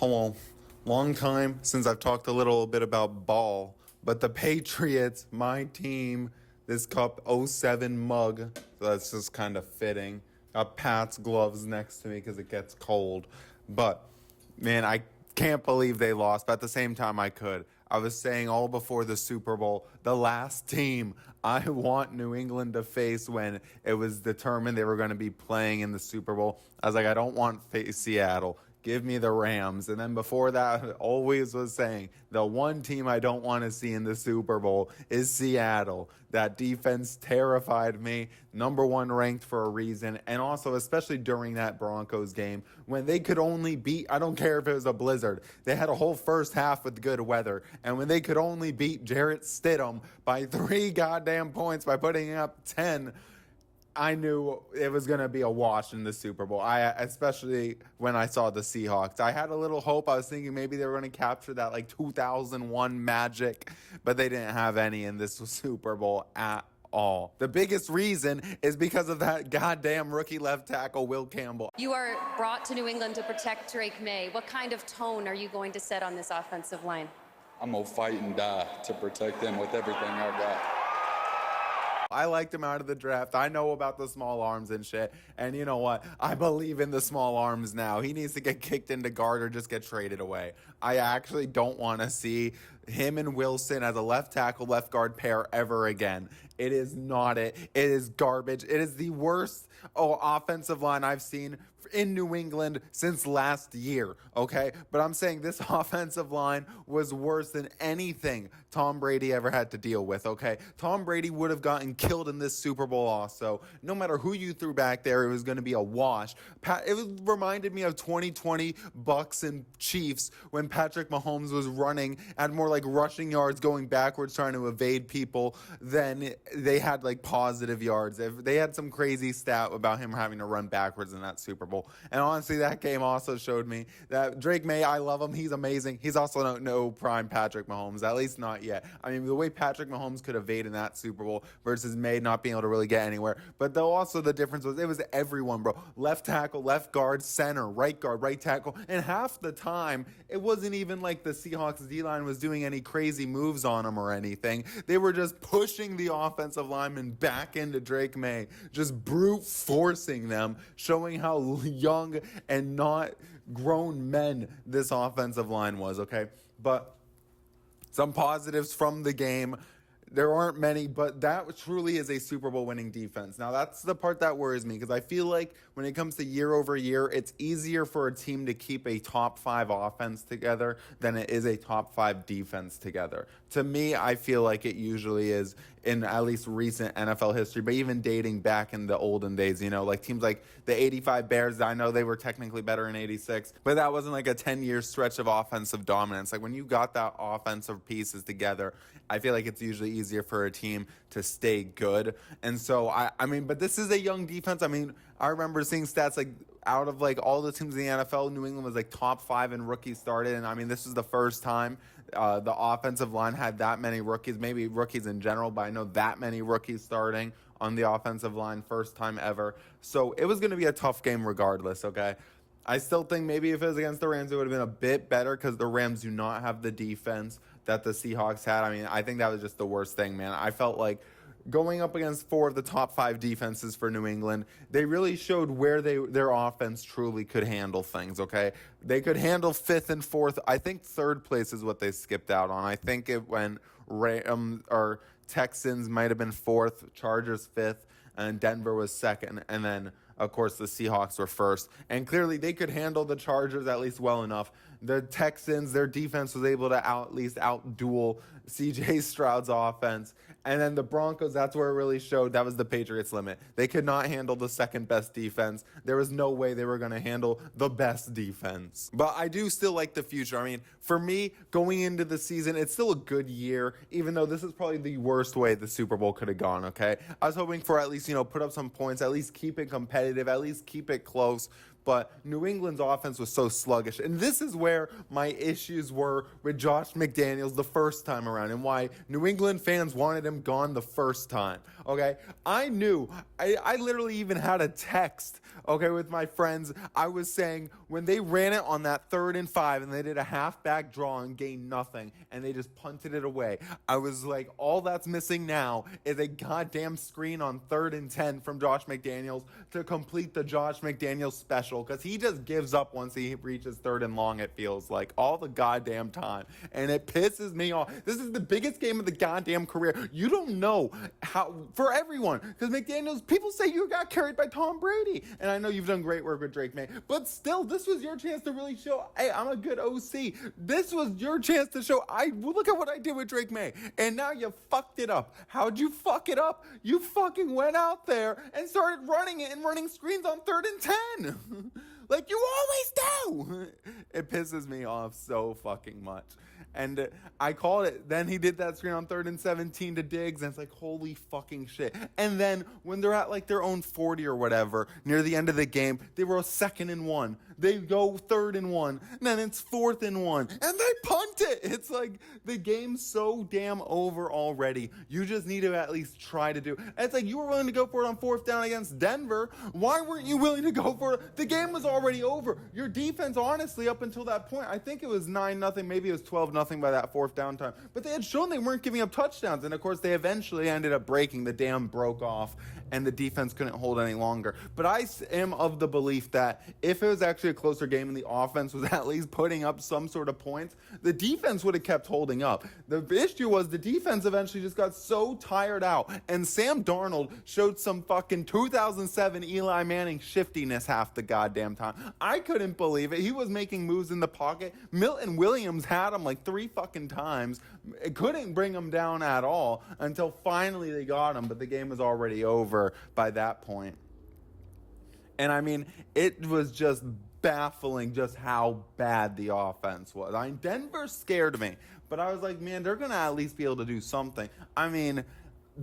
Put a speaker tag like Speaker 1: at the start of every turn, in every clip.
Speaker 1: Well, long time since I've talked a little bit about ball, but the Patriots, my team, this cup '07 mug, so that's just kind of fitting. Got Pat's gloves next to me because it gets cold. But, man, I can't believe they lost, but at the same time, I could. I was saying all before the Super Bowl, the last team I want New England to face when it was determined they were going to be playing in the Super Bowl. I was like, I don't want Seattle. Give me the Rams. And then before that, I always was saying the one team I don't want to see in the Super Bowl is Seattle. That defense terrified me. Number one ranked for a reason. And also, especially during that Broncos game, when they could only beat, I don't care if it was a blizzard, they had a whole first half with good weather. And when they could only beat Jarrett Stidham by 3 goddamn points by putting up 10, I knew it was going to be a wash in the Super Bowl. Especially when I saw the Seahawks. I had a little hope. I was thinking maybe they were going to capture that like 2001 magic, but they didn't have any in this Super Bowl at all. The biggest reason is because of that goddamn rookie left tackle, Will Campbell.
Speaker 2: You are brought to New England to protect Drake May. What kind of tone are you going to set on this offensive line?
Speaker 3: I'm going to fight and die to protect them with everything I've got.
Speaker 1: I liked him out of the draft. I know about the small arms and shit. And you know what? I believe in the small arms now. He needs to get kicked into guard or just get traded away. I actually don't want to see him and Wilson as a left tackle, left guard pair ever again. It is not it. It is garbage. It is the worst offensive line I've seen in New England since last year, okay? But I'm saying this offensive line was worse than anything Tom Brady ever had to deal with, okay? Tom Brady would have gotten killed in this Super Bowl also. No matter who you threw back there, it was going to be a wash. It reminded me of 2020 Bucks and Chiefs when Patrick Mahomes was running at more like rushing yards, going backwards, trying to evade people, than they had like positive yards. They had some crazy stat about him having to run backwards in that Super Bowl. And honestly, that game also showed me that Drake May, I love him. He's amazing. He's also no prime Patrick Mahomes, at least not yet. I mean, the way Patrick Mahomes could evade in that Super Bowl versus May not being able to really get anywhere. But though also the difference was it was everyone, bro. Left tackle, left guard, center, right guard, right tackle. And half the time, it wasn't even like the Seahawks D-line was doing any crazy moves on him or anything. They were just pushing the offensive lineman back into Drake May, just brute forcing them, showing how young and not grown men this offensive line was, okay? But some positives from the game. There aren't many, but that truly is a Super Bowl winning defense. Now, that's the part that worries me because I feel like when it comes to year over year, it's easier for a team to keep a top 5 offense together than it is a top 5 defense together. To me, I feel like it usually is in at least recent NFL history, but even dating back in the olden days, you know, like teams like the 85 Bears, I know they were technically better in 86, but that wasn't like a 10-year stretch of offensive dominance. Like when you got that offensive pieces together, I feel like it's usually easier for a team to stay good. And so, I mean, but this is a young defense. I mean, I remember seeing stats like out of like all the teams in the NFL, New England was like top 5 in rookies started. And I mean, this was the first time the offensive line had that many rookies, maybe rookies in general, but I know that many rookies starting on the offensive line, first time ever. So it was going to be a tough game regardless, okay? I still think maybe if it was against the Rams, it would have been a bit better because the Rams do not have the defense that the Seahawks had. I mean, I think that was just the worst thing, man. I felt like going up against 4 of the top 5 defenses for New England, they really showed where their offense truly could handle things, okay? They could handle 5th and 4th. I think 3rd place is what they skipped out on. I think it went or Texans might have been 4th, Chargers 5th, and Denver was 2nd, and then of course, the Seahawks were 1st. And clearly, they could handle the Chargers at least well enough. The Texans, their defense was able to at least outduel C.J. Stroud's offense. And then the Broncos, that's where it really showed. That was the Patriots' limit. They could not handle the second best defense. There was no way they were going to handle the best defense. But I do still like the future. I mean, for me, going into the season, it's still a good year, even though this is probably the worst way the Super Bowl could have gone, okay? I was hoping for at least, put up some points, at least keep it competitive, at least keep it close. but New England's offense was so sluggish. And this is where my issues were with Josh McDaniels the first time around and why New England fans wanted him gone the first time. Okay, I knew. I literally even had a text, okay, with my friends. I was saying when they ran it on that 3rd and 5 and they did a halfback draw and gained nothing and they just punted it away, I was like, all that's missing now is a goddamn screen on 3rd and 10 from Josh McDaniels to complete the Josh McDaniels special, because he just gives up once he reaches 3rd and long, it feels like, all the goddamn time. And it pisses me off. This is the biggest game of the goddamn career. You don't know how, for everyone, because McDaniels, people say you got carried by Tom Brady. And I know you've done great work with Drake May, but still, this was your chance to really show, hey, I'm a good OC. This was your chance to show, look at what I did with Drake May. And now you fucked it up. How'd you fuck it up? You fucking went out there and started running it and running screens on 3rd and 10. Like you always do. It pisses me off so fucking much. And I called it. Then he did that screen on 3rd and 17 to Diggs, and it's like, holy fucking shit. And then when they're at like their own 40 or whatever, near the end of the game, they were a 2nd and 1. They go 3rd and 1, and then it's 4th and 1, and they punt it. It's like the game's so damn over already. You just need to at least try to do. And it's like you were willing to go for it on 4th down against Denver. Why weren't you willing to go for it? The game was already over. Your defense, honestly, up until that point, I think it was 9-0, maybe it was 12-0 by that 4th down time. But they had shown they weren't giving up touchdowns, and of course they eventually ended up breaking. The dam broke off, and the defense couldn't hold any longer. But I am of the belief that if it was actually a closer game and the offense was at least putting up some sort of points, the defense would have kept holding up. The issue was the defense eventually just got so tired out, and Sam Darnold showed some fucking 2007 Eli Manning shiftiness half the goddamn time. I couldn't believe it. He was making moves in the pocket. Milton Williams had him like 3 fucking times. It couldn't bring him down at all until finally they got him, but the game was already over by that point. And I mean, it was just baffling just how bad the offense was. I mean, Denver scared me, but I was like, man, they're going to at least be able to do something. I mean,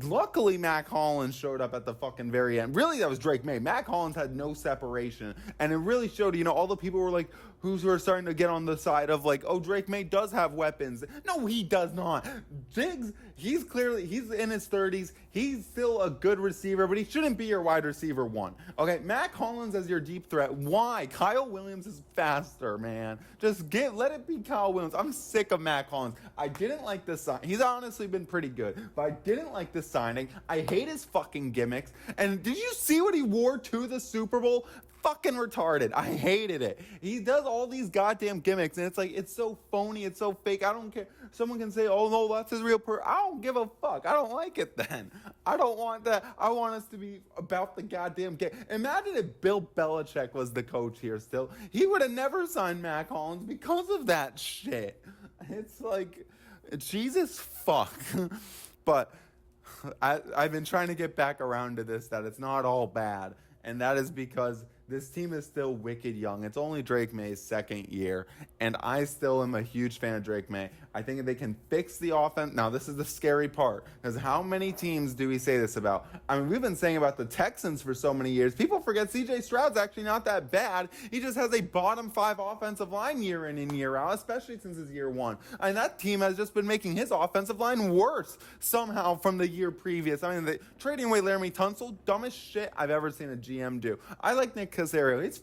Speaker 1: luckily Mac Hollins showed up at the fucking very end. Really, that was Drake May. Mac Hollins had no separation, and it really showed, all the people were like, who were starting to get on the side of like, oh, Drake May does have weapons. No, he does not. Diggs, he's in his 30s. He's still a good receiver, but he shouldn't be your wide receiver 1. Okay, Mac Hollins as your deep threat. Why? Kyle Williams is faster, man. Just let it be Kyle Williams. I'm sick of Mac Hollins. I didn't like this sign. He's honestly been pretty good, but I didn't like this signing. I hate his fucking gimmicks. And did you see what he wore to the Super Bowl? Fucking retarded. I hated it. He does all these goddamn gimmicks, and it's like, it's so phony, it's so fake. I don't care. Someone can say, oh no, that's his real I don't give a fuck. I don't like it then. I don't want that. I want us to be about the goddamn game. Imagine if Bill Belichick was the coach here still. He would have never signed Mac Hollins because of that shit. It's like, Jesus fuck. But I've been trying to get back around to this, that it's not all bad. And that is because this team is still wicked young. It's only Drake May's 2nd year, and I still am a huge fan of Drake May. I think they can fix the offense. Now, this is the scary part, because how many teams do we say this about? I mean, we've been saying about the Texans for so many years. People forget C.J. Stroud's actually not that bad. He just has a bottom 5 offensive line year in and year out, especially since his year 1. And that team has just been making his offensive line worse somehow from the year previous. I mean, trading away Laramie Tunsil, dumbest shit I've ever seen a GM do. I like Nick Caserio. He's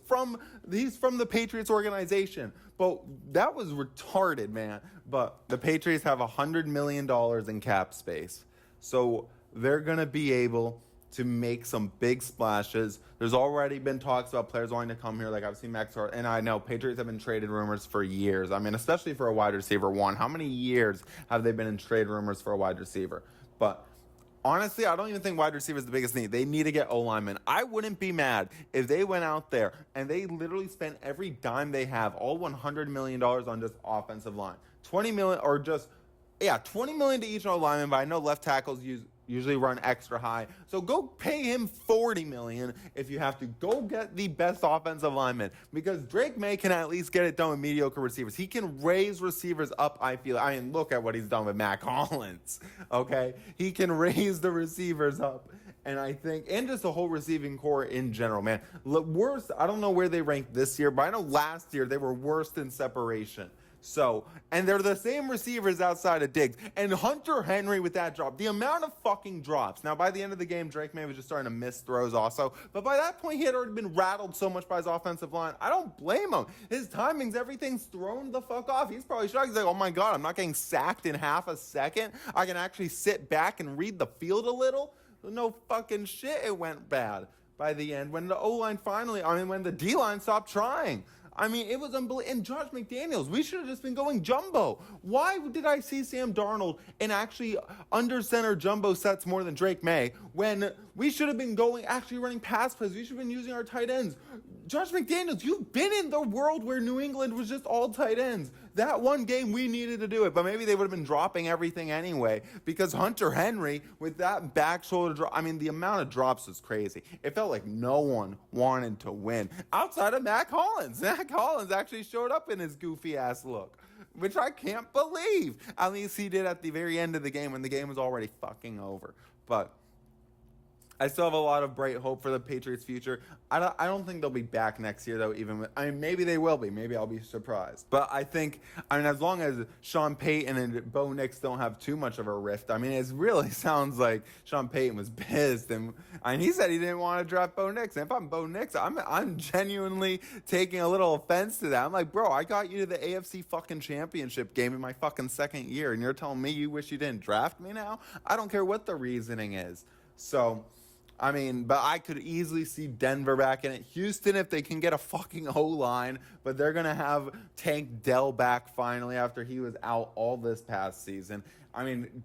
Speaker 1: from the Patriots organization. But that was retarded, man. But the Patriots have $100 million in cap space. So they're going to be able to make some big splashes. There's already been talks about players wanting to come here. Like I've seen Max Hart, and I know Patriots have been traded rumors for years. I mean, especially for a wide receiver 1. How many years have they been in trade rumors for a wide receiver? But honestly, I don't even think wide receiver is the biggest need. They need to get O-linemen. I wouldn't be mad if they went out there and they literally spent every dime they have, all $100 million on just offensive line. $20 million or just, $20 million to each O-lineman, but I know left tackles usually run extra high. So go pay him $40 million if you have to. Go get the best offensive lineman, because Drake May can at least get it done with mediocre receivers. He can raise receivers up, I feel. I mean, look at what he's done with Mac Hollins, okay? He can raise the receivers up. And I think, and just the whole receiving core in general, man. Worst, I don't know where they ranked this year, but I know last year they were worst in separation. So, and they're the same receivers outside of Diggs. And Hunter Henry with that drop, the amount of fucking drops. Now, by the end of the game, Drake May was just starting to miss throws also. But by that point, he had already been rattled so much by his offensive line. I don't blame him. His timings, everything's thrown the fuck off. He's probably shocked. He's like, oh my God, I'm not getting sacked in half a second. I can actually sit back and read the field a little. No fucking shit, it went bad by the end. When the O-line when the D-line stopped trying. I mean, it was unbelievable. And Josh McDaniels, we should have just been going jumbo. Why did I see Sam Darnold in actually under center jumbo sets more than Drake May when we should have been actually running pass plays? We should have been using our tight ends. Josh McDaniels, you've been in the world where New England was just all tight ends. That one game we needed to do it, but maybe they would have been dropping everything anyway because Hunter Henry with that back shoulder drop, I mean, the amount of drops was crazy. It felt like no one wanted to win outside of Mac Hollins. Mac Hollins actually showed up in his goofy ass look, which I can't believe. At least he did at the very end of the game when the game was already fucking over. But I still have a lot of bright hope for the Patriots' future. I don't think they'll be back next year, though, maybe they will be. Maybe I'll be surprised. But as long as Sean Payton and Bo Nix don't have too much of a rift, it really sounds like Sean Payton was pissed. And he said he didn't want to draft Bo Nix. And if I'm Bo Nix, I'm genuinely taking a little offense to that. I'm like, bro, I got you to the AFC fucking championship game in my fucking second year. And you're telling me you wish you didn't draft me now? I don't care what the reasoning is. So, but I could easily see Denver back in it. Houston, if they can get a fucking O-line, but they're going to have Tank Dell back finally after he was out all this past season.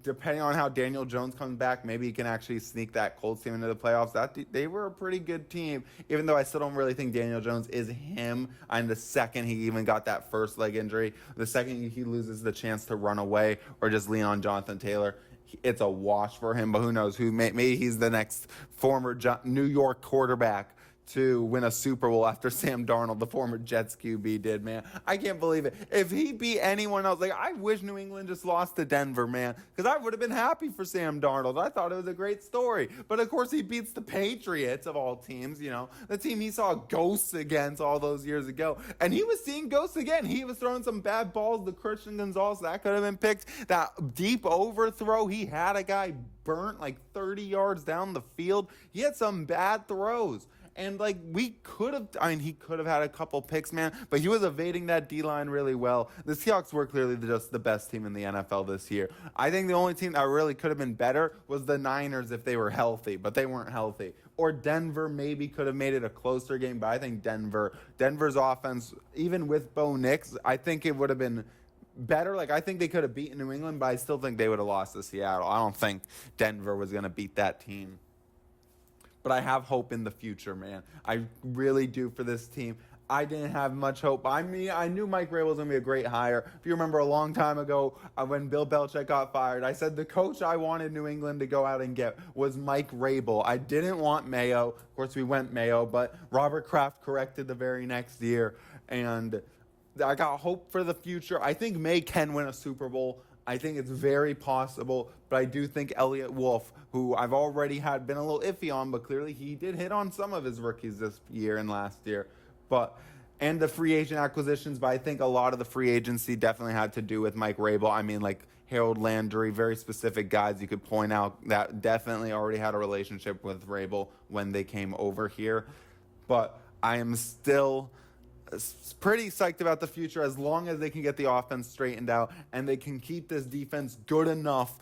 Speaker 1: Depending on how Daniel Jones comes back, maybe he can actually sneak that Colts team into the playoffs. They were a pretty good team, even though I still don't really think Daniel Jones is him. And the second he even got that first leg injury, the second he loses the chance to run away or just lean on Jonathan Taylor, it's a wash for him, but who knows? Maybe he's the next former New York quarterback to win a Super Bowl after Sam Darnold, the former Jets QB, did, man. I can't believe it. If he beat anyone else, I wish New England just lost to Denver, man, because I would have been happy for Sam Darnold. I thought it was a great story. But, of course, he beats the Patriots of all teams, the team he saw ghosts against all those years ago. And he was seeing ghosts again. He was throwing some bad balls to Christian Gonzalez. That could have been picked. That deep overthrow, he had a guy burnt 30 yards down the field. He had some bad throws. And he could have had a couple picks, man, but he was evading that D-line really well. The Seahawks were clearly just the best team in the NFL this year. I think the only team that really could have been better was the Niners if they were healthy, but they weren't healthy. Or Denver maybe could have made it a closer game, but I think Denver's offense, even with Bo Nix, I think it would have been better. I think they could have beaten New England, but I still think they would have lost to Seattle. I don't think Denver was going to beat that team. But I have hope in the future, man. I really do for this team. I didn't have much hope. I knew Mike Vrabel was going to be a great hire. If you remember a long time ago when Bill Belichick got fired, I said the coach I wanted New England to go out and get was Mike Vrabel. I didn't want Mayo. Of course, we went Mayo, but Robert Kraft corrected the very next year. And I got hope for the future. I think May can win a Super Bowl. I think it's very possible, but I do think Elliott Wolf, who I've already been a little iffy on, but clearly he did hit on some of his rookies this year and last year. And the free agent acquisitions, but I think a lot of the free agency definitely had to do with Mike Vrabel. Harold Landry, very specific guys you could point out that definitely already had a relationship with Vrabel when they came over here. But I am still pretty psyched about the future as long as they can get the offense straightened out and they can keep this defense good enough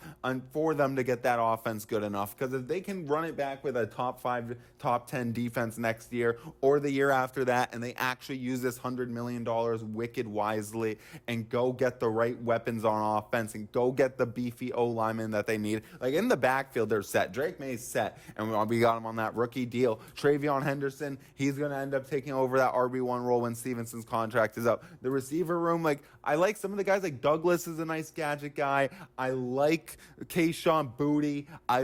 Speaker 1: for them to get that offense good enough. Because if they can run it back with a top 5, top 10 defense next year or the year after that, and they actually use this $100 million wicked wisely and go get the right weapons on offense and go get the beefy O-linemen that they need. In the backfield, they're set. Drake May's set, and we got him on that rookie deal. Travion Henderson, he's going to end up taking over that RB1 role when Stevenson's contract is up. The receiver room, I like some of the guys. Douglas is a nice gadget guy. I like Kayshon Boutte. I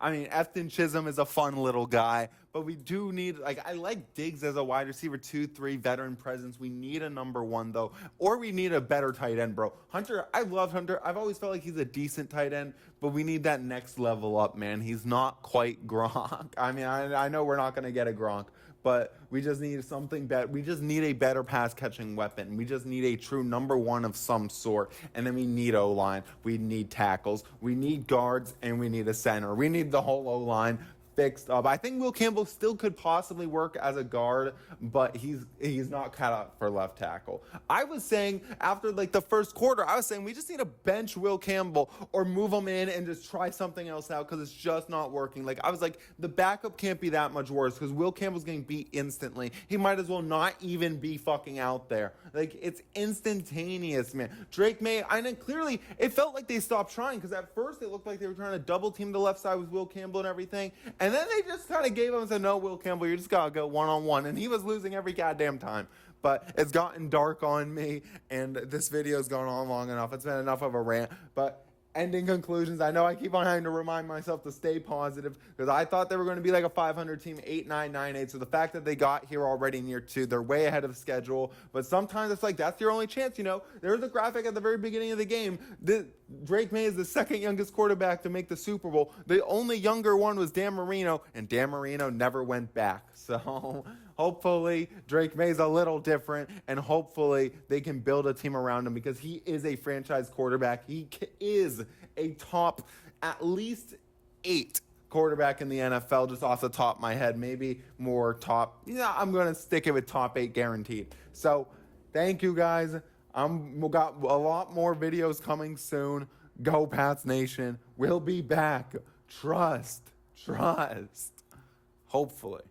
Speaker 1: I mean, Efton Chisholm is a fun little guy, but we do need, like, I like Diggs as a wide receiver, 2-3 veteran presence. We need a number one, though, or we need a better tight end, bro. Hunter, I love Hunter. I've always felt like he's a decent tight end, but we need that next level up, man. He's not quite Gronk. I mean, I know we're not going to get a Gronk, but we just need something better. We just need a better pass catching weapon. We just need a true number one of some sort. And then we need O-line. We need tackles. We need guards, and we need a center. We need the whole O-line fixed up. I think Will Campbell still could possibly work as a guard, but he's not cut out for left tackle. I was saying after like the first quarter, I was saying we just need to bench Will Campbell or move him in and just try something else out because it's just not working. Like I was like, the backup can't be that much worse because Will Campbell's getting beat instantly. He might as well not even be fucking out there. Like it's instantaneous, man. Drake May, I know clearly it felt like they stopped trying because at first it looked like they were trying to double team the left side with Will Campbell and everything. And then they just kind of gave him and said, no, Will Campbell, you just got to go one-on-one. And he was losing every goddamn time. But it's gotten dark on me, and this video's gone on long enough. It's been enough of a rant. But ending conclusions, I know I keep on having to remind myself to stay positive because I thought they were going to be like a 500 team, 8-9, 9-8. So the fact that they got here already near 2, they're way ahead of schedule. But sometimes it's like that's your only chance, you know. There's a graphic at the very beginning of the game. Drake May is the second youngest quarterback to make the Super Bowl. The only younger one was Dan Marino, and Dan Marino never went back. So hopefully Drake May's a little different, and hopefully they can build a team around him because he is a franchise quarterback. He is a top at least 8 quarterback in the NFL, just off the top of my head. Maybe more top. Yeah, I'm going to stick it with top 8 guaranteed. So thank you guys. We got a lot more videos coming soon. Go Pats Nation. We'll be back. Trust. Hopefully.